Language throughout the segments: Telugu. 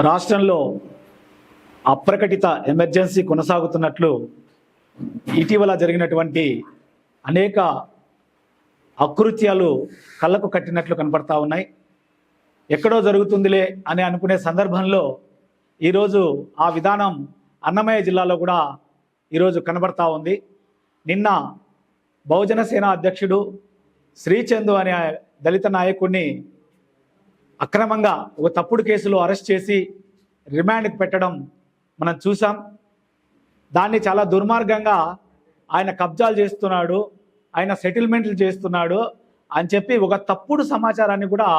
రాష్ట్రంలో అప్రకటిత ఎమర్జెన్సీ కొనసాగుతున్నట్లు ఇటీవల జరిగినటువంటి అనేక అకృత్యాలు కళ్ళకు కట్టినట్లు కనపడతా ఉన్నాయి. ఎక్కడో జరుగుతుందిలే అని అనుకునే సందర్భంలో ఈరోజు ఆ విధానం అన్నమయ్య జిల్లాలో కూడా ఈరోజు కనబడతా ఉంది. నిన్న బహుజన సేన అధ్యక్షుడు శ్రీచందు అనే దళిత నాయకుడిని అక్రమంగా ఒక తప్పుడు కేసులో అరెస్ట్ చేసి రిమాండ్కి పెట్టడం మనం చూసాం. దాన్ని చాలా దుర్మార్గంగా ఆయన కబ్జాలు చేస్తున్నాడు, ఆయన సెటిల్మెంట్లు చేస్తున్నాడు అని చెప్పి ఒక తప్పుడు సమాచారాన్ని కూడా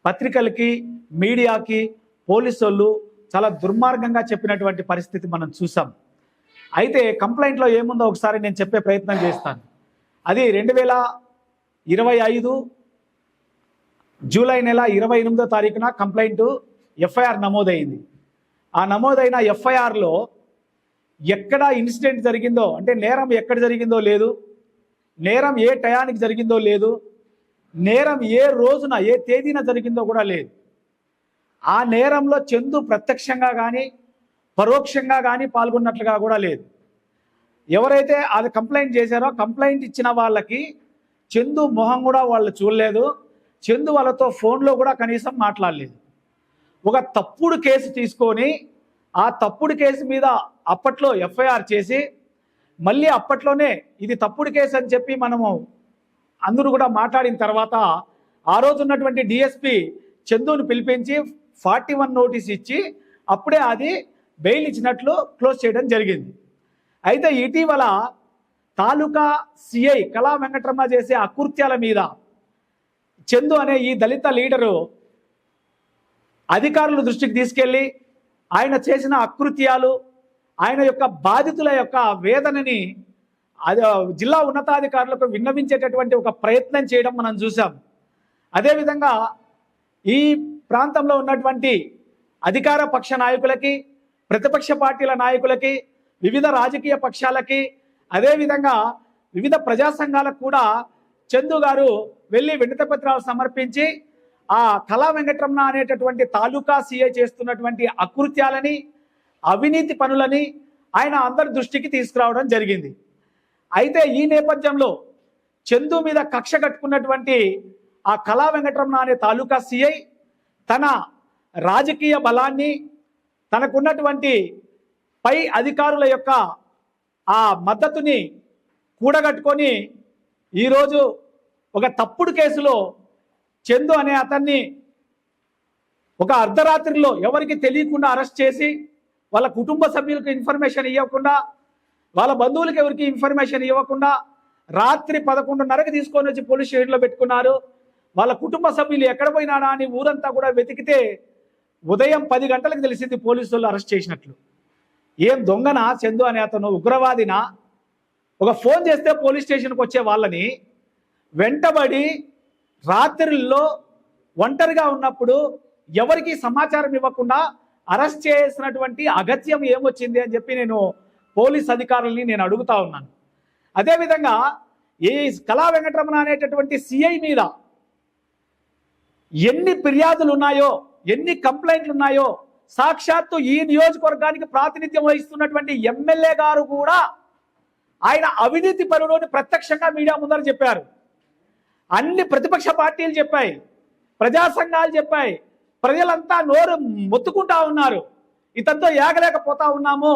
పత్రికలకి, మీడియాకి, పోలీసు వాళ్ళు చాలా దుర్మార్గంగా చెప్పినటువంటి పరిస్థితి మనం చూసాం. అయితే కంప్లైంట్లో ఏముందో ఒకసారి నేను చెప్పే ప్రయత్నం చేస్తాను. అది 2025 జూలై నెల 28వ తారీఖున కంప్లైంట్ ఎఫ్ఐఆర్ నమోదైంది. ఆ నమోదైన ఎఫ్ఐఆర్లో ఎక్కడ ఇన్సిడెంట్ జరిగిందో, అంటే నేరం ఎక్కడ జరిగిందో లేదు, నేరం ఏ టయానికి జరిగిందో లేదు, నేరం ఏ రోజున ఏ తేదీన జరిగిందో కూడా లేదు. ఆ నేరంలో చందు ప్రత్యక్షంగా కానీ పరోక్షంగా కానీ పాల్గొన్నట్లుగా కూడా లేదు. ఎవరైతే అది కంప్లైంట్ చేశారో కంప్లైంట్ ఇచ్చిన వాళ్ళకి చందు మొహం కూడా వాళ్ళు చూడలేదు, చందు వాళ్ళతో ఫోన్లో కూడా కనీసం మాట్లాడలేదు. ఒక తప్పుడు కేసు తీసుకొని ఆ తప్పుడు కేసు మీద అప్పట్లో ఎఫ్ఐఆర్ చేసి మళ్ళీ అప్పట్లోనే ఇది తప్పుడు కేసు అని చెప్పి మనము అందరూ కూడా మాట్లాడిన తర్వాత ఆ రోజు ఉన్నటువంటి డిఎస్పి చందుని పిలిపించి 41 నోటీస్ ఇచ్చి అప్పుడే అది బెయిల్ ఇచ్చినట్లు క్లోజ్ చేయడం జరిగింది. అయితే ఇటీవల తాలూకా సిఐ కళా వెంకటరమణ చేసే అకృత్యాల మీద చందు అనే ఈ దళిత లీడరు అధికారుల దృష్టికి తీసుకెళ్ళి ఆయన చేసిన అకృత్యాలు, ఆయన యొక్క బాధితుల యొక్క వేదనని జిల్లా ఉన్నతాధికారులకు విన్నవించేటటువంటి ఒక ప్రయత్నం చేయడం మనం చూసాం. అదేవిధంగా ఈ ప్రాంతంలో ఉన్నటువంటి అధికార పక్ష నాయకులకి, ప్రతిపక్ష పార్టీల నాయకులకి, వివిధ రాజకీయ పక్షాలకి, అదేవిధంగా వివిధ ప్రజా సంఘాలకు కూడా చందు గారు వెళ్ళి వినతి పత్రాలు సమర్పించి ఆ కళా వెంకటరమణ అనేటటువంటి తాలూకా సిఐ చేస్తున్నటువంటి అకృత్యాలని, అవినీతి పనులని ఆయన అందరి దృష్టికి తీసుకురావడం జరిగింది. అయితే ఈ నేపథ్యంలో చందు మీద కక్ష కట్టుకున్నటువంటి ఆ కళా వెంకటరమణ అనే తాలూకా సిఐ తన రాజకీయ బలాన్ని, తనకున్నటువంటి పై అధికారుల యొక్క ఆ మద్దతుని కూడగట్టుకొని ఈరోజు ఒక తప్పుడు కేసులో చందు అనే అతన్ని ఒక అర్ధరాత్రిలో ఎవరికి తెలియకుండా అరెస్ట్ చేసి వాళ్ళ కుటుంబ సభ్యులకు ఇన్ఫర్మేషన్ ఇవ్వకుండా, వాళ్ళ బంధువులకు ఎవరికి ఇన్ఫర్మేషన్ ఇవ్వకుండా రాత్రి 11:30కి తీసుకొని వచ్చి పోలీస్ స్టేషన్లో పెట్టుకున్నారు. వాళ్ళ కుటుంబ సభ్యులు ఎక్కడ పోయినాడా అని ఊరంతా కూడా వెతికితే ఉదయం 10 గంటలకు తెలిసింది పోలీసు వాళ్ళు అరెస్ట్ చేసినట్లు. ఏం దొంగనా చందు అనే అతను, ఉగ్రవాదినా? ఒక ఫోన్ చేస్తే పోలీస్ స్టేషన్కి వచ్చే వాళ్ళని వెంటబడి రాత్రుల్లో ఒంటరిగా ఉన్నప్పుడు ఎవరికి సమాచారం ఇవ్వకుండా అరెస్ట్ చేసినటువంటి అగత్యం ఏమొచ్చింది అని చెప్పి నేను పోలీస్ అధికారులని నేను అడుగుతా ఉన్నాను. అదేవిధంగా ఈ కళా వెంకటరమణ అనేటటువంటి సిఐ మీద ఎన్ని ఫిర్యాదులు ఉన్నాయో, ఎన్ని కంప్లైంట్లు ఉన్నాయో సాక్షాత్తు ఈ నియోజకవర్గానికి ప్రాతినిధ్యం వహిస్తున్నటువంటి ఎమ్మెల్యే గారు కూడా ఆయన అవినీతి పరులోని ప్రత్యక్షంగా మీడియా ముందర చెప్పారు. అన్ని ప్రతిపక్ష పార్టీలు చెప్పాయి, ప్రజా సంఘాలు చెప్పాయి, ప్రజలంతా నోరు మొత్తుకుంటా ఉన్నారు. ఇతనితో ఏగలేకపోతా ఉన్నాము,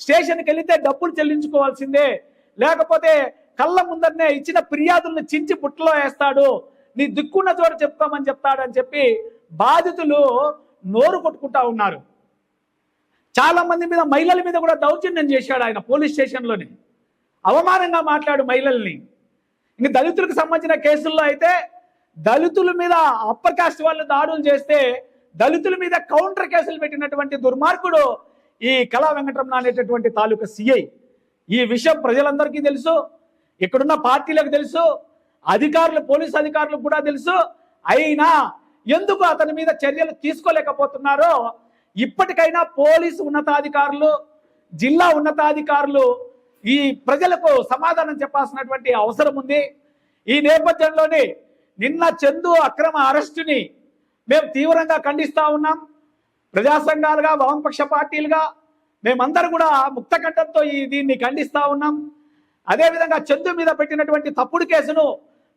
స్టేషన్కి వెళితే డబ్బులు చెల్లించుకోవాల్సిందే, లేకపోతే కళ్ళ ముందరనే ఇచ్చిన ఫిర్యాదులను చించి బుట్టలో వేస్తాడు, నీ దిక్కున్న చోట చెప్తామని చెప్తాడు అని చెప్పి బాధితులు నోరు కొట్టుకుంటా ఉన్నారు. చాలా మంది మీద, మహిళల మీద కూడా దౌర్జన్యం చేశాడు ఆయన పోలీస్ స్టేషన్లోనే, అవమానంగా మాట్లాడు మహిళల్ని. ఇంక దళితులకు సంబంధించిన కేసుల్లో అయితే దళితుల మీద అప్పర్ కాస్ట్ వాళ్ళు దాడులు చేస్తే దళితుల మీద కౌంటర్ కేసులు పెట్టినటువంటి దుర్మార్గుడు ఈ కళా వెంకటరమణ అనేటటువంటి తాలూకా సిఐ. ఈ విషయం ప్రజలందరికీ తెలుసు, ఇక్కడున్న పార్టీలకు తెలుసు, అధికారులు, పోలీసు అధికారులకు కూడా తెలుసు. అయినా ఎందుకు అతని మీద చర్యలు తీసుకోలేకపోతున్నారో ఇప్పటికైనా పోలీసు ఉన్నతాధికారులు, జిల్లా ఉన్నతాధికారులు ఈ ప్రజలకు సమాధానం చెప్పాల్సినటువంటి అవసరం ఉంది. ఈ నేపథ్యంలోనే నిన్న చందు అక్రమ అరెస్టుని మేము తీవ్రంగా ఖండిస్తా ఉన్నాం. ప్రజా సంఘాలుగా, వామపక్ష పార్టీలుగా మేమందరూ కూడా ముక్తకంఠంతో దీన్ని ఖండిస్తా ఉన్నాం. అదేవిధంగా చందు మీద పెట్టినటువంటి తప్పుడు కేసును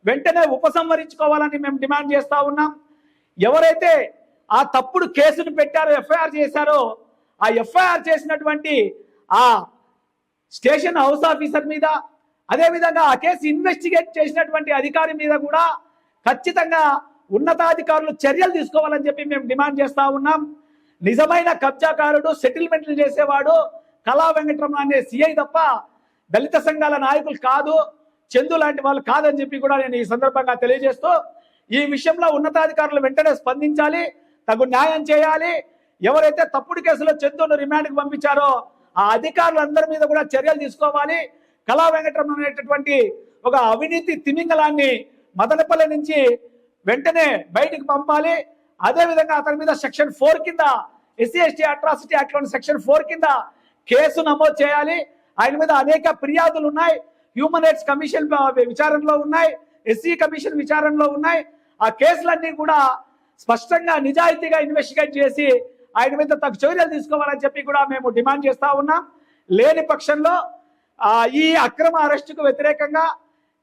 వెంటనే ఉపసంహరించుకోవాలని మేము డిమాండ్ చేస్తా ఉన్నాం. ఎవరైతే ఆ తప్పుడు కేసును పెట్టారో, ఎఫ్ఐఆర్ చేశారో, ఆ ఎఫ్ఐఆర్ చేసినటువంటి ఆ స్టేషన్ హౌస్ ఆఫీసర్ మీద, అదేవిధంగా ఆ కేసు ఇన్వెస్టిగేట్ చేసినటువంటి అధికారి మీద కూడా ఖచ్చితంగా ఉన్నతాధికారులు చర్యలు తీసుకోవాలని చెప్పి మేము డిమాండ్ చేస్తా ఉన్నాం. నిజమైన కబ్జాకారుడు, సెటిల్మెంట్లు చేసేవాడు కళా వెంకటరమణ అనే సిఐ తప్ప దళిత సంఘాల నాయకులు కాదు, చందు లాంటి వాళ్ళు కాదని చెప్పి కూడా నేను ఈ సందర్భంగా తెలియజేస్తూ, ఈ విషయంలో ఉన్నతాధికారులు వెంటనే స్పందించాలి, తగు న్యాయం చేయాలి. ఎవరైతే తప్పుడు కేసులో చందును రిమాండ్కి పంపించారో ఆ అధికారులందరి మీద కూడా చర్యలు తీసుకోవాలి. కళా వెంకటరమణ అనేటటువంటి ఒక అవినీతి తిమింగలాన్ని మదనపల్లి నుంచి వెంటనే బయటికి పంపాలి. అదేవిధంగా అతని మీద సెక్షన్ 4 కింద, ఎస్సీ ఎస్టీ అట్రాసిటీ యాక్ట్ లోని సెక్షన్ 4 కింద కేసు నమోదు చేయాలి. ఆయన మీద అనేక ఫిర్యాదులు ఉన్నాయి, హ్యూమన్ రైట్స్ కమిషన్ విచారణలో ఉన్నాయి, ఎస్సీ కమిషన్ విచారణలో ఉన్నాయి. ఆ కేసులన్నీ కూడా స్పష్టంగా నిజాయితీగా ఇన్వెస్టిగేట్ చేసి ఆయన మీద తగు చర్యలు తీసుకోవాలని చెప్పి కూడా మేము డిమాండ్ చేస్తా ఉన్నాం. లేని పక్షంలో ఈ అక్రమ అరెస్టుకు వ్యతిరేకంగా,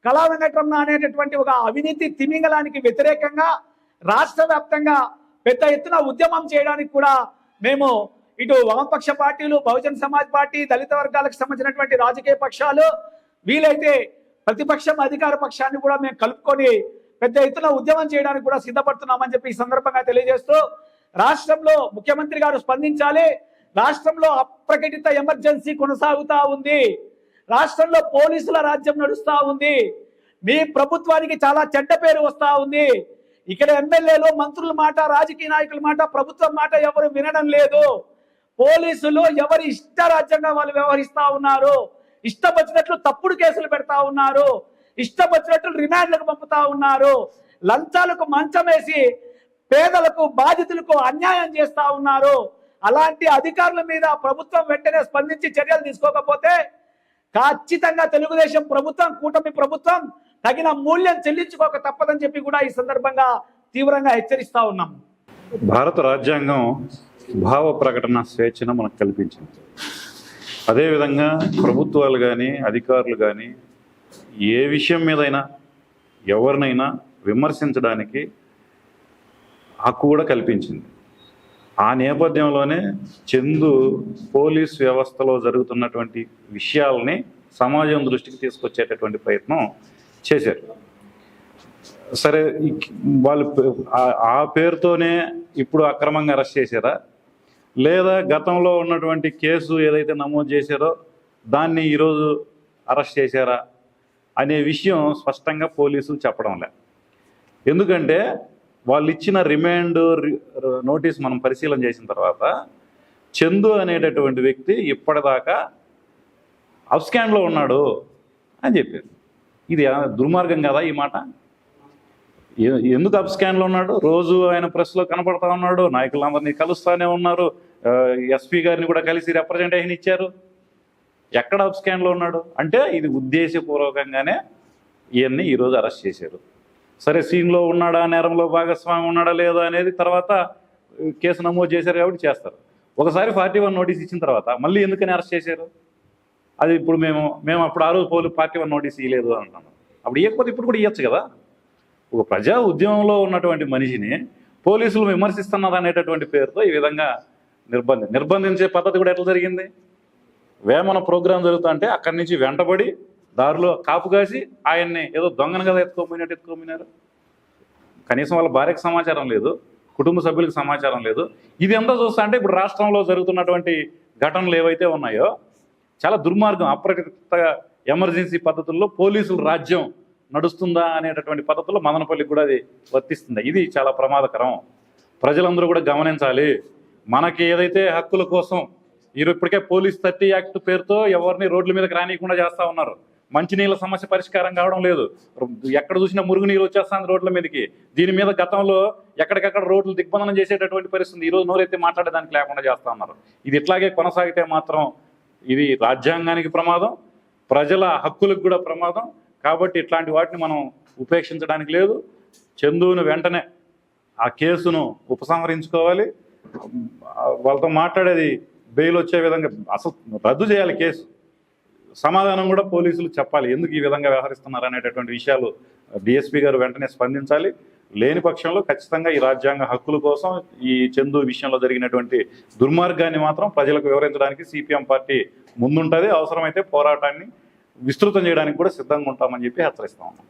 కళా వెంకటరమణ అనేటటువంటి ఒక అవినీతి తిమింగలానికి వ్యతిరేకంగా రాష్ట్ర వ్యాప్తంగా పెద్ద ఎత్తున ఉద్యమం చేయడానికి కూడా మేము ఇటు వామపక్ష పార్టీలు, బహుజన్ సమాజ్ పార్టీ, దళిత వర్గాలకు సంబంధించినటువంటి రాజకీయ పక్షాలు, వీలైతే ప్రతిపక్షం, అధికార పక్షాన్ని కూడా మేము కలుపుకొని పెద్ద ఎత్తున ఉద్యమం చేయడానికి కూడా సిద్ధపడుతున్నామని చెప్పి ఈ సందర్భంగా తెలియజేస్తూ, రాష్ట్రంలో ముఖ్యమంత్రి గారు స్పందించాలి. రాష్ట్రంలో అప్రకటిత ఎమర్జెన్సీ కొనసాగుతా ఉంది. రాష్ట్రంలో పోలీసుల రాజ్యం నడుస్తా ఉంది. మీ ప్రభుత్వానికి చాలా చెడ్డ పేరు వస్తా ఉంది. ఇక్కడ ఎమ్మెల్యేలు, మంత్రుల మాట, రాజకీయ నాయకుల మాట, ప్రభుత్వం మాట ఎవరు వినడం లేదు. పోలీసులు ఎవరి ఇష్ట రాజ్యంగా వాళ్ళు వ్యవహరిస్తా ఉన్నారు. ఇష్టం వచ్చినట్లు తప్పుడు కేసులు పెడతా ఉన్నారు. ఇష్టం వచ్చినట్లు రిమాండ్లకు పంపుతా ఉన్నారు. లంచాలకు మంచం వేసి పేదలకు, బాధితులకు అన్యాయం చేస్తా ఉన్నారు. అలాంటి అధికారుల మీద ప్రభుత్వం వెంటనే స్పందించి చర్యలు తీసుకోకపోతే ఖచ్చితంగా తెలుగుదేశం ప్రభుత్వం, కూటమి ప్రభుత్వం తగిన మూల్యం చెల్లించుకోక తప్పదని చెప్పి కూడా ఈ సందర్భంగా తీవ్రంగా హెచ్చరిస్తా ఉన్నాం. భారత రాజ్యాంగం భావ ప్రకటన స్వేచ్ఛను మనకు కల్పించింది. అదేవిధంగా ప్రభుత్వాలు కానీ, అధికారులు కానీ ఏ విషయం మీదైనా ఎవరినైనా విమర్శించడానికి హక్కు కూడా కల్పించింది. ఆ నేపథ్యంలోనే చందు పోలీస్ వ్యవస్థలో జరుగుతున్నటువంటి విషయాలని సమాజం దృష్టికి తీసుకొచ్చేటటువంటి ప్రయత్నం చేశారు. సరే, వాళ్ళు ఆ పేరుతోనే ఇప్పుడు అక్రమంగా అరెస్ట్ చేశారా, లేదా గతంలో ఉన్నటువంటి కేసు ఏదైతే నమోదు చేశారో దాన్ని ఈరోజు అరెస్ట్ చేశారా అనే విషయం స్పష్టంగా పోలీసులు చెప్పడం లే. ఎందుకంటే వాళ్ళు ఇచ్చిన రిమాండ్ నోటీస్ మనం పరిశీలన చేసిన తర్వాత చందు అనేటటువంటి వ్యక్తి ఇప్పటిదాకా అబ్స్కాండ్లో ఉన్నాడు అని చెప్పారు. ఇది దుర్మార్గం కదా ఈ మాట? ఎందుకు అబ్స్కాండ్లో ఉన్నాడు? రోజు ఆయన ప్రెస్లో కనపడతా ఉన్నాడు, నాయకులందరినీ కలుస్తూనే ఉన్నారు, ఎస్పీ గారిని కూడా కలిసి రిప్రజెంటేషన్ ఇచ్చారు. ఎక్కడ అబ్స్కాండ్లో ఉన్నాడు అంటే ఇది ఉద్దేశపూర్వకంగానే ఇవన్నీ ఈరోజు అరెస్ట్ చేశారు. సరే, సీన్లో ఉన్నాడా, నేరంలో భాగస్వామి ఉన్నాడా లేదా అనేది తర్వాత కేసు నమోదు చేశారు కాబట్టి చేస్తారు. ఒకసారి 41 నోటీస్ ఇచ్చిన తర్వాత మళ్ళీ ఎందుకని అరెస్ట్ చేశారు? అది ఇప్పుడు మేము అప్పుడు ఆ రోజు 41 నోటీస్ ఇవ్వలేదు అంటున్నాను. అప్పుడు ఇవ్వకపోతే ఇప్పుడు కూడా ఇవ్వచ్చు కదా. ఒక ప్రజా ఉద్యమంలో ఉన్నటువంటి మనిషిని పోలీసులు విమర్శిస్తున్నారు అనేటటువంటి పేరుతో ఈ విధంగా నిర్బంధించే పద్ధతి కూడా ఎట్లా జరిగింది? వేమన ప్రోగ్రాం జరుగుతుంటే అక్కడి నుంచి వెంటబడి దారిలో కాపు కాసి ఆయన్ని ఏదో దొంగను కదా ఎత్తుకోపోయినారు. కనీసం వాళ్ళ భార్యకు సమాచారం లేదు, కుటుంబ సభ్యులకు సమాచారం లేదు. ఇది ఎంత చూస్తా అంటే ఇప్పుడు రాష్ట్రంలో జరుగుతున్నటువంటి ఘటనలు ఏవైతే ఉన్నాయో చాలా దుర్మార్గం. అప్రకటిత ఎమర్జెన్సీ పద్ధతుల్లో పోలీసుల రాజ్యం నడుస్తుందా అనేటటువంటి పద్ధతుల్లో మదనపల్లికి కూడా అది వర్తిస్తుంది. ఇది చాలా ప్రమాదకరం. ప్రజలందరూ కూడా గమనించాలి. మనకి ఏదైతే హక్కుల కోసం ఇప్పటికే పోలీస్ 30 యాక్ట్ పేరుతో ఎవరిని రోడ్ల మీదకి రానియకుండా చేస్తూ ఉన్నారు. మంచినీళ్ళ సమస్య పరిష్కారం కావడం లేదు. ఎక్కడ చూసినా మురుగునీరు వచ్చేస్తుంది రోడ్ల మీదకి. దీని మీద గతంలో ఎక్కడికక్కడ రోడ్లు దిగ్బంధనం చేసేటటువంటి పరిస్థితి ఈరోజు నోరైతే మాట్లాడేదానికి లేకుండా చేస్తూ ఉన్నారు. ఇది ఇట్లాగే కొనసాగితే మాత్రం ఇది రాజ్యాంగానికి ప్రమాదం, ప్రజల హక్కులకు కూడా ప్రమాదం. కాబట్టి ఇట్లాంటి వాటిని మనం ఉపేక్షించడానికి లేదు. చందును వెంటనే ఆ కేసును ఉపసంహరించుకోవాలి. వాళ్ళతో మాట్లాడేది బెయిల్ వచ్చే విధంగా అసలు రద్దు చేయాలి కేసు. సమాధానం కూడా పోలీసులు చెప్పాలి ఎందుకు ఈ విధంగా వ్యవహరిస్తున్నారు అనేటటువంటి విషయాలు డిఎస్పీ గారు వెంటనే స్పందించాలి. లేని పక్షంలో ఖచ్చితంగా ఈ రాజ్యాంగ హక్కుల కోసం ఈ చందు విషయంలో జరిగినటువంటి దుర్మార్గాన్ని మాత్రం ప్రజలకు వివరించడానికి సిపిఎం పార్టీ ముందుంటుంది. అవసరమైతే పోరాటాన్ని విస్తృతం చేయడానికి కూడా సిద్ధంగా ఉంటామని చెప్పి హెచ్చరిస్తా ఉన్నాం.